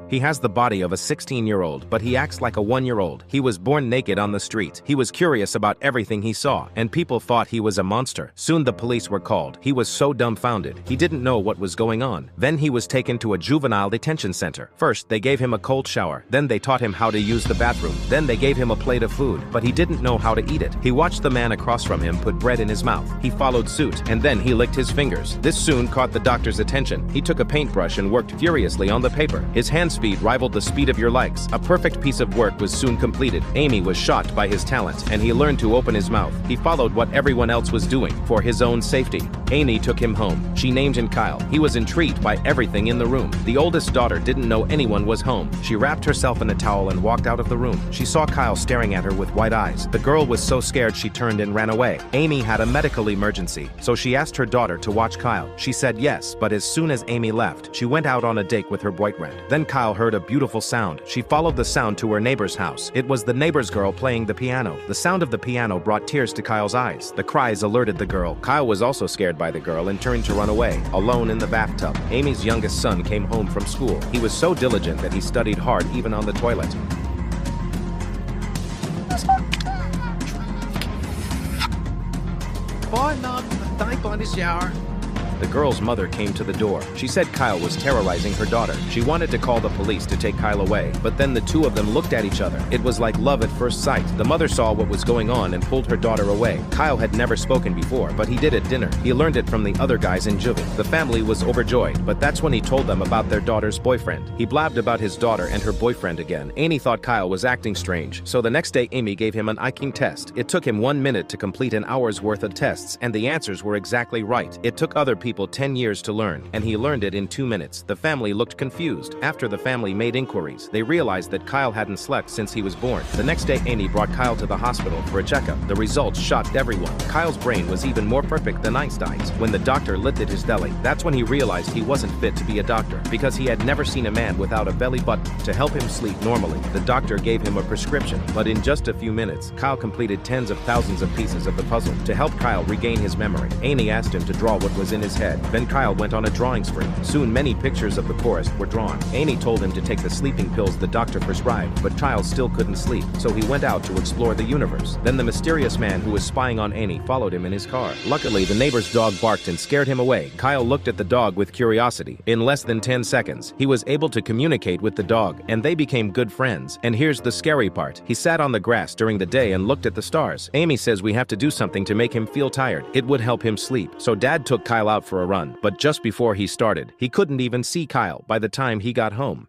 He has the body of a 16-year-old, but he acts like a 1-year-old. He was born naked on the street. He was curious about everything he saw, and people thought he was a monster. Soon the police were called. He was so dumbfounded. He didn't know what was going on. Then he was taken to a juvenile detention center. First, they gave him a cold shower. Then they taught him how to use the bathroom. Then they gave him a plate of food, but he didn't know how to eat it. He watched the man across from him put bread in his mouth. He followed suit, and then he licked his fingers. This soon caught the doctor's attention. He took a paintbrush and worked furiously on the paper. His hand speed rivaled the speed of your legs. A perfect piece of work was soon completed. Amy was shocked by his talent, and he learned to open his mouth. He followed what everyone else was doing for his own safety. Amy took him home. She named him Kyle. He was intrigued by everything in the room. The oldest daughter didn't know anyone was home. She wrapped herself in a towel and walked out of the room. She saw Kyle staring at her with wide eyes. The girl was so scared she turned and ran away. Amy had a medical emergency, so she asked her daughter to watch Kyle. She said yes, but as soon as Amy left, she went out on a date with her boyfriend. Then Kyle heard a beautiful sound. She followed the sound to her neighbor's house. It was the neighbor's girl playing the piano. The sound of the piano brought tears to Kyle's eyes. The cries alerted the girl. Kyle was also scared by the girl and turned to run away, alone in the bathtub. Amy's youngest son came home from school. He was so diligent that he studied hard even on the toilet. Boy, no, thank on the shower. The girl's mother came to the door. She said Kyle was terrorizing her daughter. She wanted to call the police to take Kyle away, but then the two of them looked at each other. It was like love at first sight. The mother saw what was going on and pulled her daughter away. Kyle had never spoken before, but he did at dinner. He learned it from the other guys in juvie. The family was overjoyed, but that's when he told them about their daughter's boyfriend. He blabbed about his daughter and her boyfriend again. Amy thought Kyle was acting strange, so the next day Amy gave him an IQ test. It took him 1 minute to complete an hour's worth of tests, and the answers were exactly right. It took other people 10 years to learn, and he learned it in 2 minutes. The family looked confused. After the family made inquiries, they realized that Kyle hadn't slept since he was born. The next day, Amy brought Kyle to the hospital for a checkup. The results shocked everyone. Kyle's brain was even more perfect than Einstein's. When the doctor lifted his belly, that's when he realized he wasn't fit to be a doctor, because he had never seen a man without a belly button. To help him sleep normally, the doctor gave him a prescription, but in just a few minutes, Kyle completed tens of thousands of pieces of the puzzle. To help Kyle regain his memory, Amy asked him to draw what was in his head. Then Kyle went on a drawing spree. Soon many pictures of the forest were drawn. Amy told him to take the sleeping pills the doctor prescribed, but Kyle still couldn't sleep, so he went out to explore the universe. Then the mysterious man who was spying on Amy followed him in his car. Luckily, the neighbor's dog barked and scared him away. Kyle looked at the dog with curiosity. In less than 10 seconds, he was able to communicate with the dog, and they became good friends. And here's the scary part. He sat on the grass during the day and looked at the stars. Amy says we have to do something to make him feel tired. It would help him sleep. So Dad took Kyle out for a run, but just before he started, he couldn't even see Kyle by the time he got home.